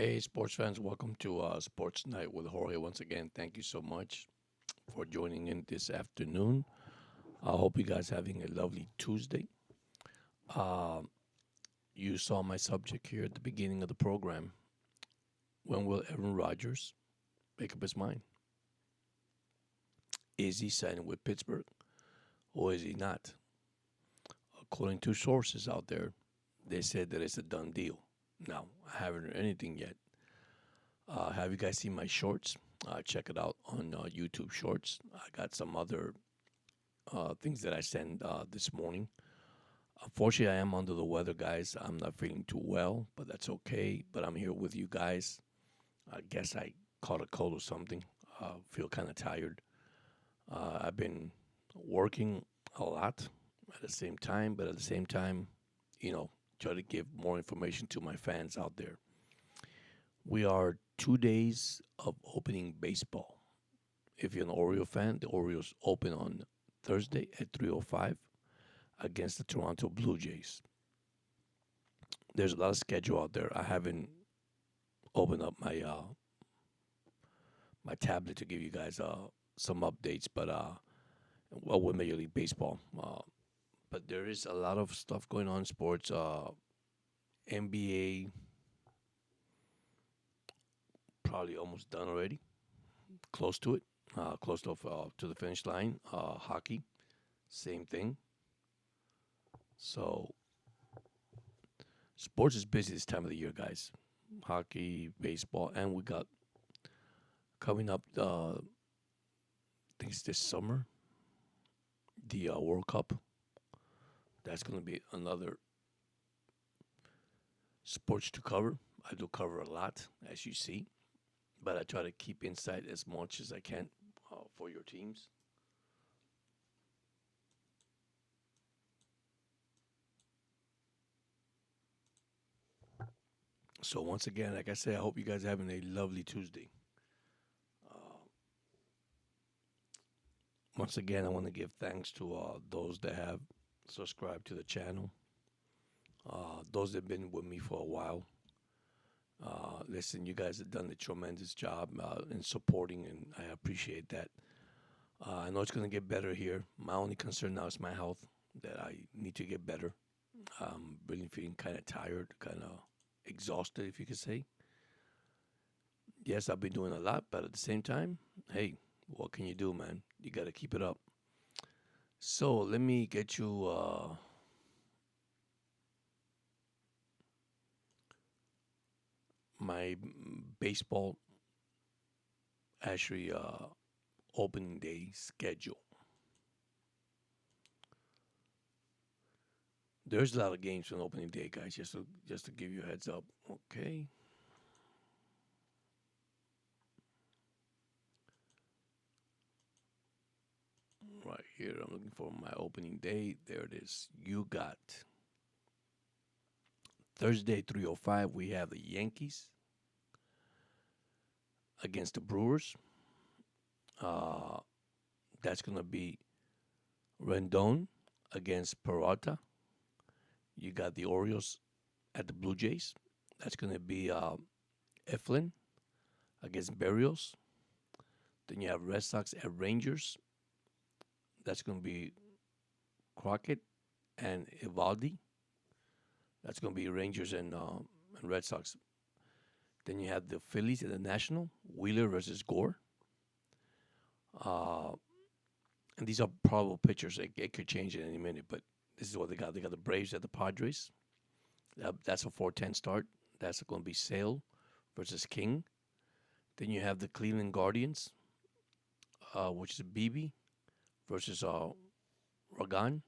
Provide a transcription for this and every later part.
Hey, sports fans, welcome to Sports Night with Jorge once again. Thank you so much for joining in this afternoon. I hope you guys having a lovely Tuesday. Um, you saw my subject here at the beginning of the program. When will Aaron Rodgers make up his mind? Is he signing with Pittsburgh or is he not? According to sources out there, they said that it's a done deal. Now, I haven't heard anything yet. Have you guys seen my shorts? Check it out on YouTube Shorts. I got some other things that I sent this morning. Unfortunately, I am under the weather, guys. I'm not feeling too well, but that's okay. But I'm here with you guys. I guess I caught a cold or something. Feel kind of tired. I've been working a lot at the same time, but at the same time, you know, try to give more information to my fans out there. We are 2 days of opening baseball. If you're an Oriole fan, the Orioles open on Thursday at 3:05 against the Toronto Blue Jays. There's a lot of schedule out there. I haven't opened up my tablet to give you guys some updates, but well, with Major League Baseball. But there is a lot of stuff going on in sports. NBA probably almost done already, close to it, close to the finish line. Hockey, same thing. So sports is busy this time of the year, guys. Hockey, baseball, and we got coming up. I think it's this summer, the World Cup. That's going to be another sports to cover. I do cover a lot, as you see, but I try to keep inside as much as I can for your teams. So once again, like I said, I hope you guys are having a lovely Tuesday. Uh, Once again, I want to give thanks to those that have subscribed to the channel, those that have been with me for a while. Listen, you guys have done a tremendous job in supporting, and I appreciate that. I know it's going to get better here. My only concern now is my health, that I need to get better. I'm really feeling kind of tired, kind of exhausted, if you could say. Yes, I've been doing a lot, but at the same time, hey, what can you do, man? You got to keep it up. So let me get you my baseball actually opening day schedule. There's a lot of games on opening day, guys. Just to give you a heads up. Okay, right here. I'm looking for my opening day. There it is. You got Thursday 3:05. We have the Yankees against the Brewers. Uh, that's gonna be Rendon against Peralta. You got the Orioles at the Blue Jays. That's gonna be Eflin against Berrios. Then you have Red Sox at Rangers. That's gonna be Crockett and Ivaldi. That's going to be Rangers and Red Sox. Then you have the Phillies and the National, Wheeler versus Gore. Uh, and these are probable pitchers. It could change at any minute, but this is what they got. They got the Braves at the Padres. That's a 4:10 start. That's going to be Sale versus King. Then you have the Cleveland Guardians, which is Beebe versus Ragan.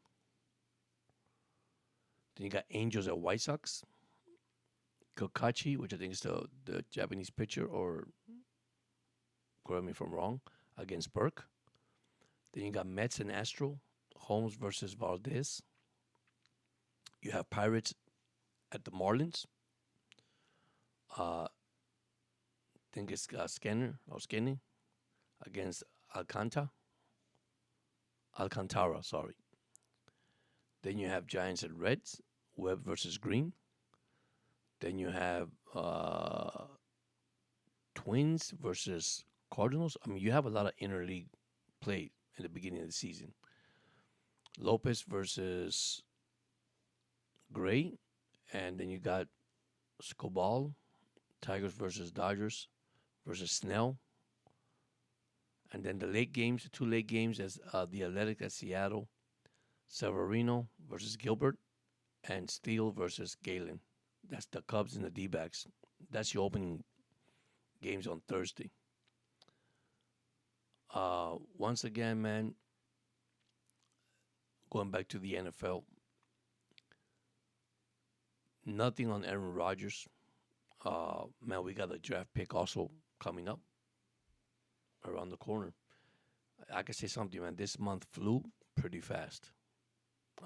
Then you got Angels at White Sox. Kokachi, which I think is the Japanese pitcher, or correct me if I'm wrong, against Burke. Then you got Mets and Astro, Holmes versus Valdez. You have Pirates at the Marlins. I think it's Skinner or Skinny against Alcantara. Alcantara, sorry. Then you have Giants and Reds, Webb versus Green. Then you have Twins versus Cardinals. I mean, you have a lot of interleague play in the beginning of the season. Lopez versus Gray, and then you got Scobal, Tigers versus Dodgers versus Snell, and then the late games, the two late games, as the Athletic at Seattle, Severino versus Gilbert, and Steele versus Galen. That's the Cubs and the D-backs. That's your opening games on Thursday. Once again, man, going back to the NFL, nothing on Aaron Rodgers. Man, we got a draft pick also coming up around the corner. I can say something, man. This month flew pretty fast.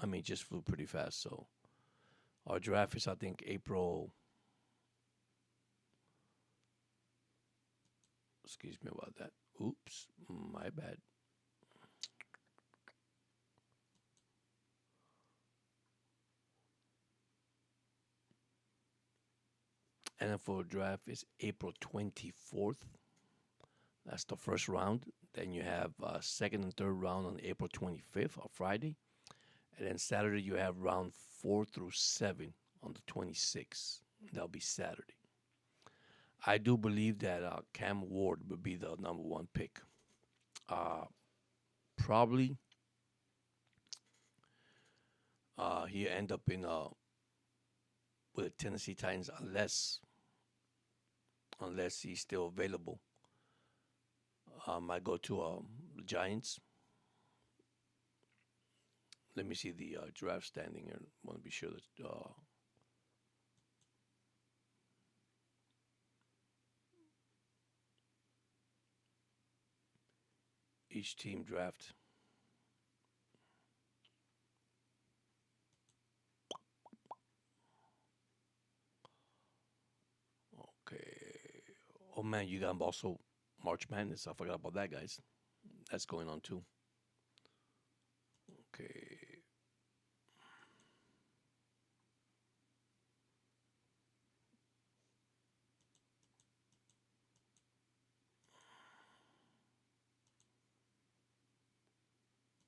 I mean, just flew pretty fast. So our draft is, I think, April. Excuse me about that. Oops, my bad. NFL draft is April 24th. That's the first round. Then you have second and third round on April 25th, or Friday. And then Saturday, you have round 4 through 7 on the 26th. That'll be Saturday. I do believe that Cam Ward would be the number one pick. Probably he end up in with the Tennessee Titans unless he's still available. I go to the Giants. Let me see the draft standing here. I want to be sure that each team draft. Okay. Oh man, you got also March Madness. I forgot about that, guys. That's going on too. Okay.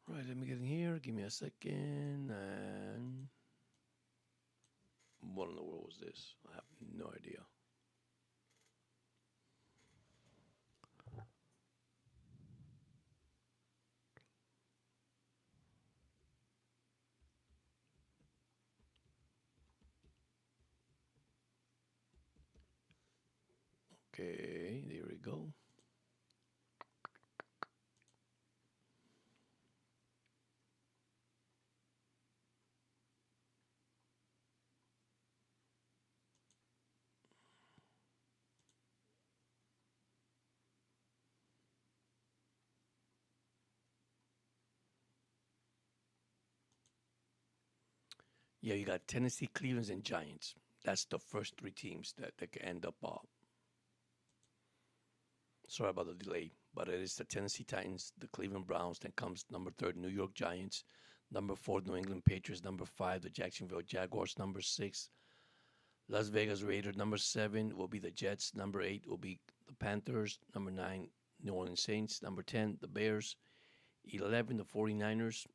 Right, let me get in here. Give me a second. And what in the world was this? I have no idea. Okay, there we go. Yeah, you got Tennessee, Cleveland, and Giants. That's the first three teams that can end up. Sorry about the delay, but it is the Tennessee Titans, the Cleveland Browns. Then comes number third, New York Giants. Number 4, New England Patriots. Number 5, the Jacksonville Jaguars. Number 6, Las Vegas Raiders. Number 7 will be the Jets. Number 8 will be the Panthers. Number 9, New Orleans Saints. Number 10, the Bears. 11, the 49ers.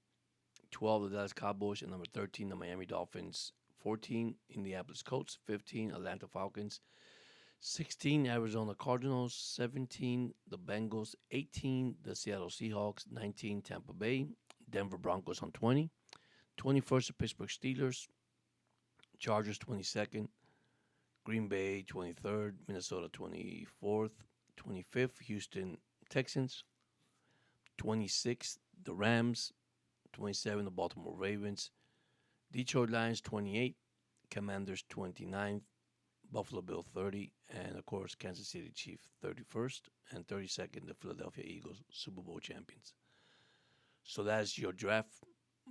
12, the Dallas Cowboys. And number 13, the Miami Dolphins. 14, Indianapolis Colts. 15, Atlanta Falcons. 16, Arizona Cardinals. 17, the Bengals. 18, the Seattle Seahawks. 19, Tampa Bay. Denver Broncos on 20. 21st, the Pittsburgh Steelers. Chargers 22nd. Green Bay 23rd. Minnesota 24th. 25th, Houston Texans. 26th, the Rams. 27th, the Baltimore Ravens. Detroit Lions 28th. Commanders 29th. Buffalo Bill 30, and of course Kansas City Chiefs 31st, and 32nd the Philadelphia Eagles, Super Bowl champions. So that's your draft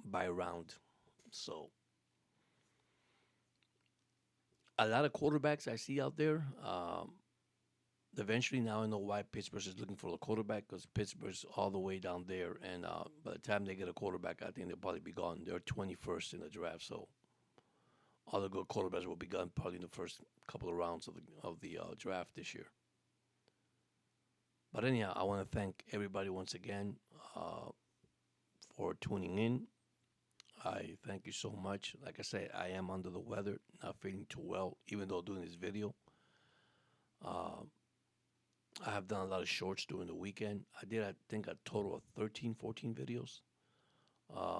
by round. So a lot of quarterbacks I see out there. Eventually, now I know why Pittsburgh is looking for a quarterback, because Pittsburgh's all the way down there, and by the time they get a quarterback, I think they'll probably be gone. They're 21st in the draft, so all the good quarterbacks will be gone probably in the first couple of rounds of the draft this year. But anyhow, I want to thank everybody once again uh, for tuning in. I thank you so much. Like I said, I am under the weather, not feeling too well, even though doing this video. Uh, I have done a lot of shorts during the weekend. I did, I think, a total of 13, 14 videos.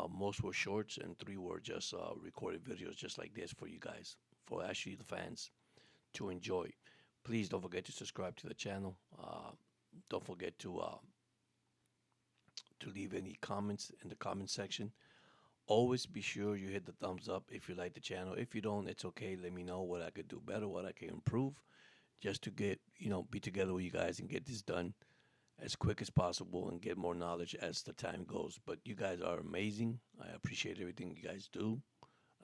Most were shorts, and three were just recorded videos, just like this for you guys, for actually the fans to enjoy. Please don't forget to subscribe to the channel. Don't forget to leave any comments in the comment section. Always be sure you hit the thumbs up if you like the channel. If you don't, it's okay. Let me know what I could do better, what I can improve, just to get, be together with you guys and get this done as quick as possible and get more knowledge as the time goes. But you guys are amazing. I appreciate everything you guys do.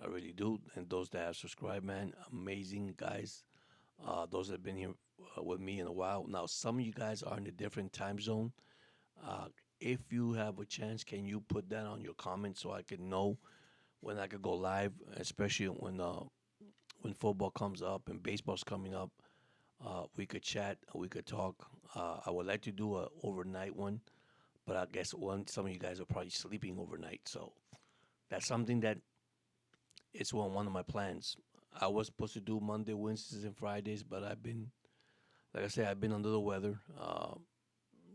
I really do. And those that have subscribed, man, amazing guys. Those that have been here with me in a while. Now, some of you guys are in a different time zone. Uh, if you have a chance, can you put that on your comments so I can know when I could go live, especially when football comes up and baseball's coming up? We could chat, we could talk. I would like to do a overnight one, but I guess some of you guys are probably sleeping overnight, so that's something that it's one of my plans. I was supposed to do Monday, Wednesdays, and Fridays, but like I said, I've been under the weather.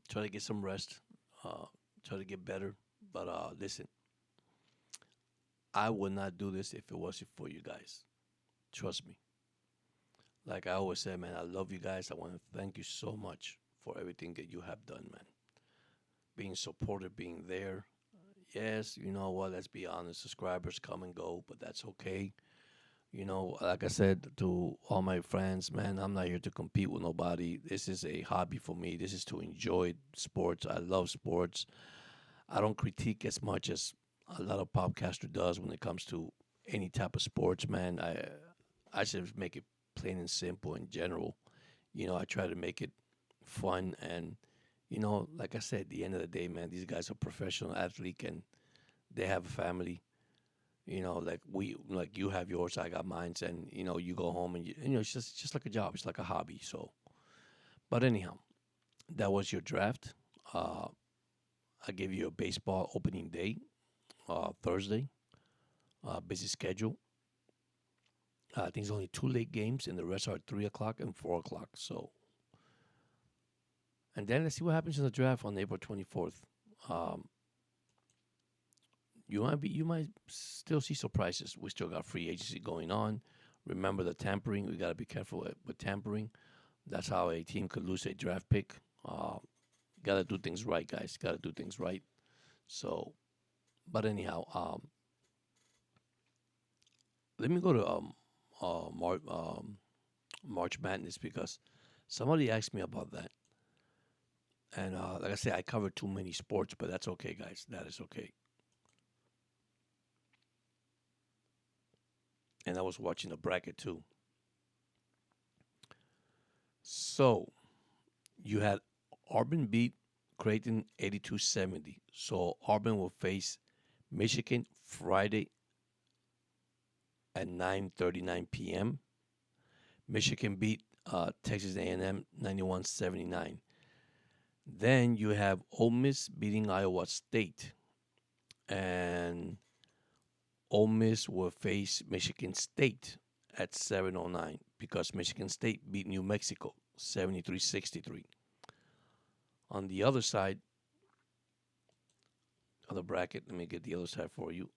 Try to get some rest. Try to get better. But listen, I would not do this if it wasn't for you guys. Trust me. Like I always say, man, I love you guys. I want to thank you so much for everything that you have done, man. Being supportive, being there. Yes, you know what? Let's be honest. Subscribers come and go, but that's okay. Like I said to all my friends, man, I'm not here to compete with nobody. This is a hobby for me. This is to enjoy sports. I love sports. I don't critique as much as a lot of podcaster does when it comes to any type of sports, man. I just make it plain and simple in general. I try to make it fun and like I said, at the end of the day, man, these guys are professional athletes and they have a family. Like you have yours, I got mine, and you go home and it's just like a job. It's like a hobby. So, but anyhow, that was your draft. Uh, I gave you a baseball opening day, Thursday. Busy schedule. I think it's only two late games, and the rest are 3 o'clock and 4 o'clock. So, and then let's see what happens in the draft on April 24th. Um, you might still see surprises. We still got free agency going on. Remember the tampering. We got to be careful with tampering. That's how a team could lose a draft pick. Got to do things right, guys. Got to do things right. So, but anyhow, let me go to March Madness because somebody asked me about that. And like I said, I covered too many sports, but that's okay, guys. That is okay. And I was watching the bracket too. So you had Auburn beat Creighton 82-70. So Auburn will face Michigan Friday at 9:39 p.m. Michigan beat Texas A&M 91-79. Then you have Ole Miss beating Iowa State, and Ole Miss will face Michigan State at 7:09 because Michigan State beat New Mexico 73-63. On the other side of the bracket, let me get the other side for you.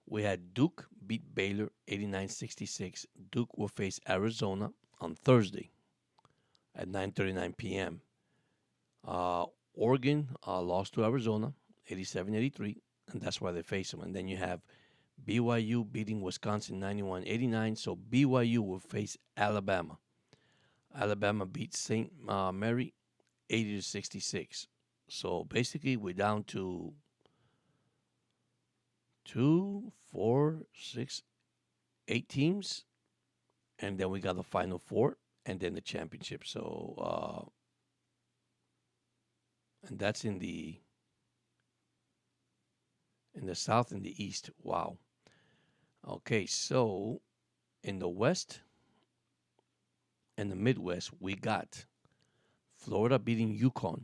We had Duke beat Baylor 89-66. Duke will face Arizona on Thursday at 9:39 p.m. Oregon lost to Arizona 87-83, and that's why they face them. And then you have BYU beating Wisconsin 91-89, so BYU will face Alabama. Alabama beat St. Mary 80-66. So basically, we're down to 2, 4, 6, 8 teams, and then we got the Final Four, and then the championship. So, and that's in the South and the East. Wow. Okay, so in the West and the Midwest, we got Florida beating UConn,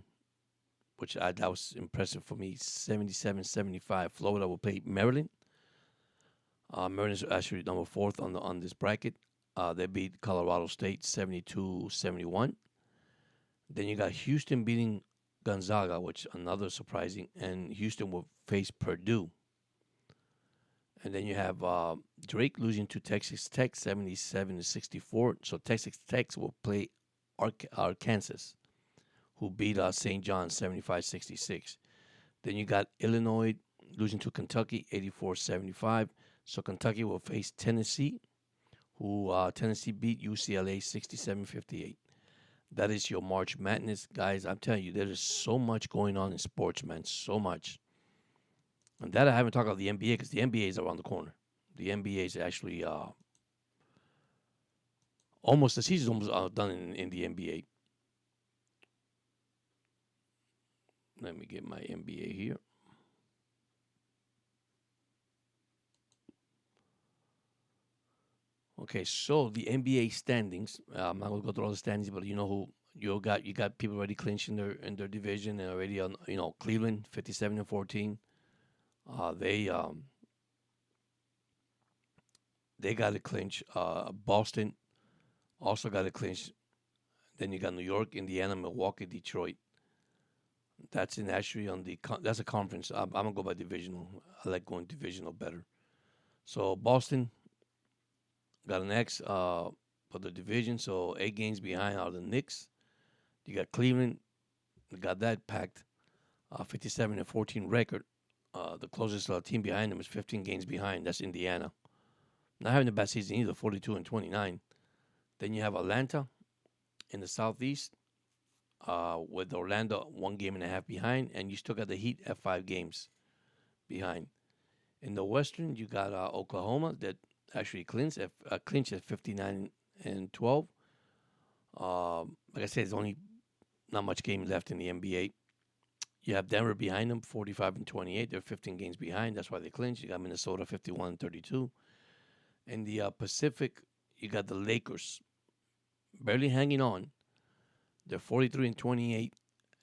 which that was impressive for me, 77-75. Florida will play Maryland. Maryland is actually number fourth on this bracket. They beat Colorado State 72-71. Then you got Houston beating Gonzaga, which another surprising, and Houston will face Purdue. And then you have Drake losing to Texas Tech 77-64. So Texas Tech will play Arkansas, who beat St. John 75-66. Then you got Illinois losing to Kentucky 84-75. So Kentucky will face Tennessee, who Tennessee beat UCLA 67-58. That is your March Madness, guys. I'm telling you, there is so much going on in sports, man. So much. And that I haven't talked about the NBA because the NBA is around the corner. The NBA is actually the season's almost done in the NBA. Let me get my NBA here. Okay, so the NBA standings. I'm not gonna go through all the standings, but you know who you got people already clinched in their division and already on Cleveland 57-14. They got to clinch. Boston also got to clinch. Then you got New York, Indiana, Milwaukee, Detroit. That's actually on that's a conference. I'm gonna go by divisional. I like going divisional better. So Boston got an X for the division. So 8 games behind are the Knicks. You got Cleveland. They got that packed. 57-14 record. The closest team behind them is 15 games behind. That's Indiana. Not having a bad season either, 42-29. Then you have Atlanta in the Southeast with Orlando 1.5 games behind, and you still got the Heat at 5 games behind. In the Western, you got Oklahoma that actually clinched at 59-12. Like I said, there's only not much game left in the NBA. You have Denver behind them, 45-28. They're 15 games behind. That's why they clinched. You got Minnesota, 51-32. In the Pacific, you got the Lakers barely hanging on. They're 43-28,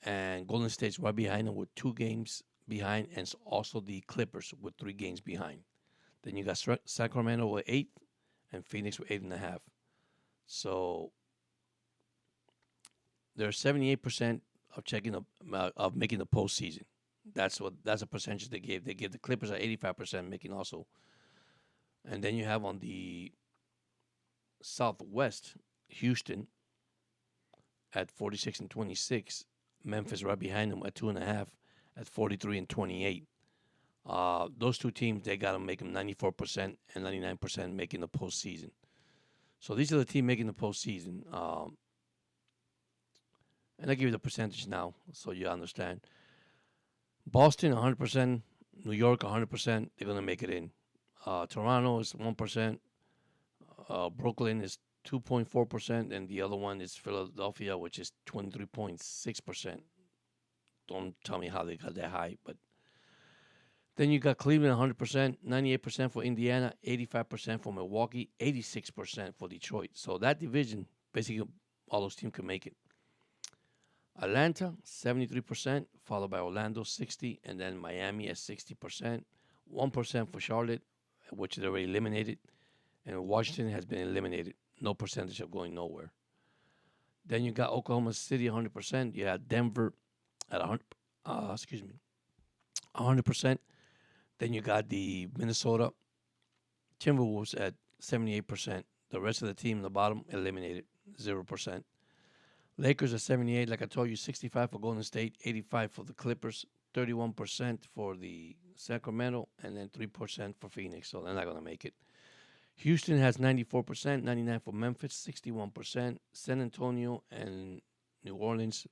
and Golden State's right behind them with 2 games behind, and also the Clippers with 3 games behind. Then you got Sacramento with 8, and Phoenix with 8.5. So they're 78% of making the postseason. That's a percentage they gave. They give the Clippers at 85% making also. And then you have on the Southwest, Houston at 46-26. Memphis right behind them at 2.5 at 43-28. Those two teams, they got to make them 94% and 99% making the postseason. So these are the teams making the postseason. And I give you the percentage now so you understand. Boston, 100%. New York, 100%. They're going to make it in. Toronto is 1%. Brooklyn is 2.4%. And the other one is Philadelphia, which is 23.6%. Don't tell me how they got that high. But then you got Cleveland, 100%. 98% for Indiana. 85% for Milwaukee. 86% for Detroit. So that division, basically all those teams can make it. Atlanta, 73%, followed by Orlando, 60%, and then Miami at 60%. 1% for Charlotte, which is already eliminated, and Washington has been eliminated. No percentage of going nowhere. Then you got Oklahoma City, 100%. You have Denver at 100%. Then you got the Minnesota Timberwolves at 78%. The rest of the team in the bottom eliminated, 0%. Lakers are 78, like I told you, 65 for Golden State, 85 for the Clippers, 31% for the Sacramento, and then 3% for Phoenix. So they're not going to make it. Houston has 94%, 99 for Memphis, 61%. San Antonio and New Orleans,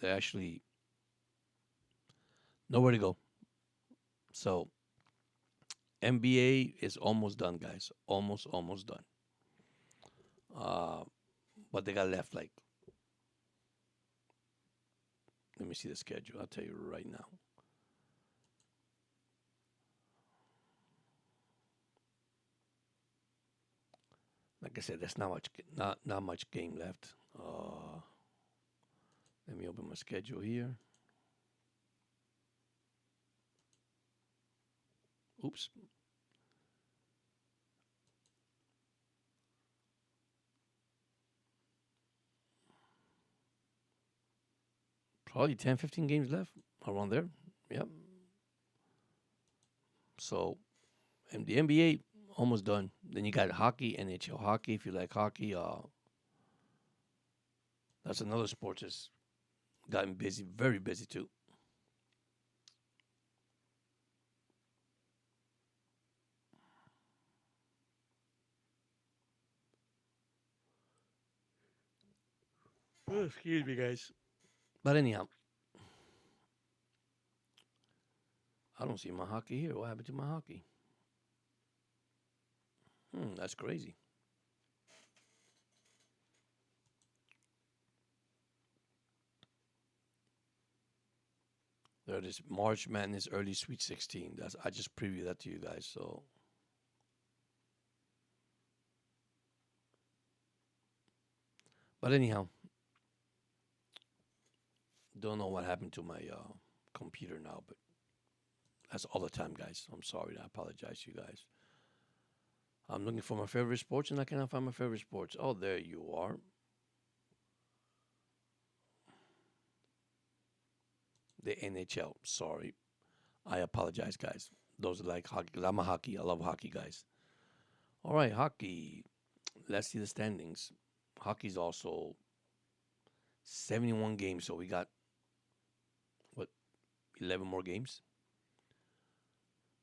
they're actually nowhere to go. So NBA is almost done, guys. Almost done. But they got left like, let me see the schedule. I'll tell you right now. Like I said, there's not much game left. Uh, Let me open my schedule here. Oops. Probably 10, 15 games left around there. Yep. So, and the NBA almost done. Then you got hockey, NHL hockey. If you like hockey, that's another sport that's gotten busy, very busy too. Oh, excuse me, guys. But anyhow, I don't see my hockey here. What happened to my hockey? That's crazy. There it is. March Madness early Sweet 16. That's I just previewed that to you guys. So, but anyhow, don't know what happened to my computer now, but that's all the time, guys. I'm sorry. I apologize to you guys. I'm looking for my favorite sports and I cannot find my favorite sports. Oh, there you are. The NHL. Sorry. I apologize, guys. Those are like hockey. 'Cause I'm a hockey. I love hockey, guys. All right, hockey. Let's see the standings. Hockey's also 71 games, so we got what 11 more games.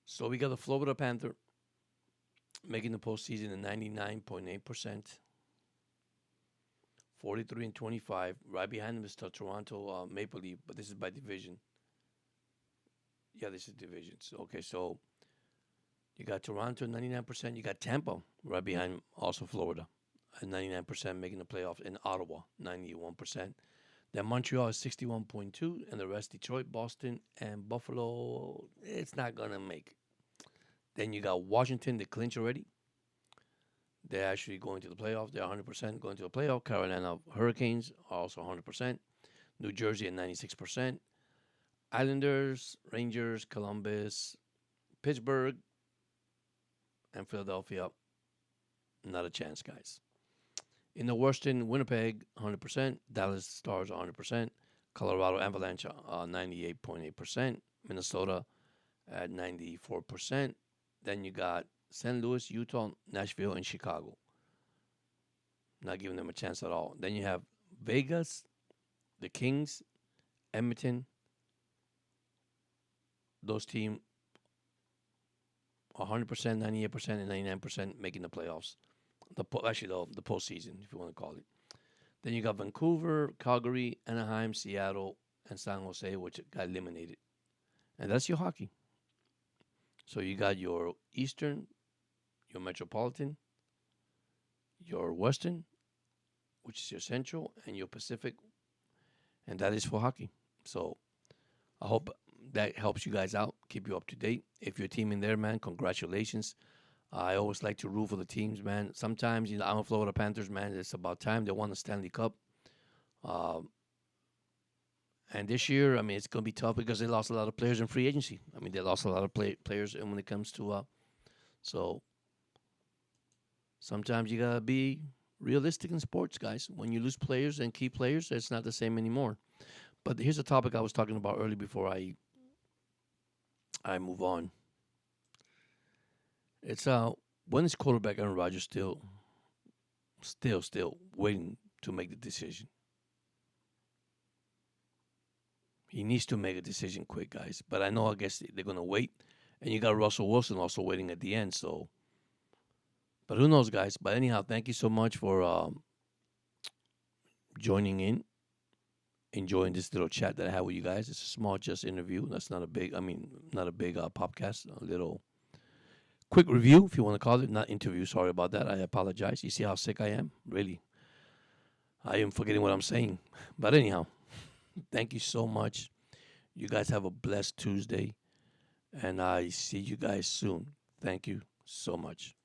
So we got the Florida Panther making the postseason at 99.8%, 43-25. Right behind them is the Toronto Maple Leaf, but this is by division. Yeah, this is divisions. Okay, so you got Toronto 99%. You got Tampa right behind also Florida at 99% making the playoffs, in Ottawa 91%. Then Montreal is 61.2, and the rest Detroit, Boston, and Buffalo. It's not gonna make it. Then you got Washington, they clinch already. They're actually going to the playoffs. They're 100% going to the playoff. Carolina Hurricanes are also 100%. New Jersey at 96%. Islanders, Rangers, Columbus, Pittsburgh, and Philadelphia. Not a chance, guys. In the Western, Winnipeg, 100%. Dallas Stars, 100%. Colorado Avalanche, 98.8%. Minnesota at 94%. Then you got St. Louis, Utah, Nashville, and Chicago. Not giving them a chance at all. Then you have Vegas, the Kings, Edmonton. Those teams 100%, 98%, and 99% making the playoffs. The postseason, if you want to call it. Then you got Vancouver, Calgary, Anaheim, Seattle, and San Jose, which got eliminated. And that's your hockey. So you got your Eastern, your Metropolitan, your Western, which is your Central, and your Pacific. And that is for hockey. So I hope that helps you guys out, keep you up to date. If you're a team in there, man, congratulations. I always like to root for the teams, man. Sometimes, I'm a Florida Panthers, man. It's about time they won the Stanley Cup. Uh, and this year, I mean, it's going to be tough because they lost a lot of players in free agency. I mean, they lost a lot of players, and when it comes to so sometimes you gotta be realistic in sports, guys. When you lose players and key players, it's not the same anymore. But here's a topic I was talking about earlier before I move on. It's when is quarterback Aaron Rodgers still waiting to make the decision? He needs to make a decision quick, guys. But I guess they're gonna wait, and you got Russell Wilson also waiting at the end. So, but who knows, guys? But anyhow, thank you so much for joining in, enjoying this little chat that I had with you guys. It's a small just interview. That's not a big. I mean, not a big podcast. A little quick review, if you want to call it, not interview. Sorry about that. I apologize. You see how sick I am? Really, I am forgetting what I'm saying. But anyhow, thank you so much. You guys have a blessed Tuesday, and I see you guys soon. Thank you so much.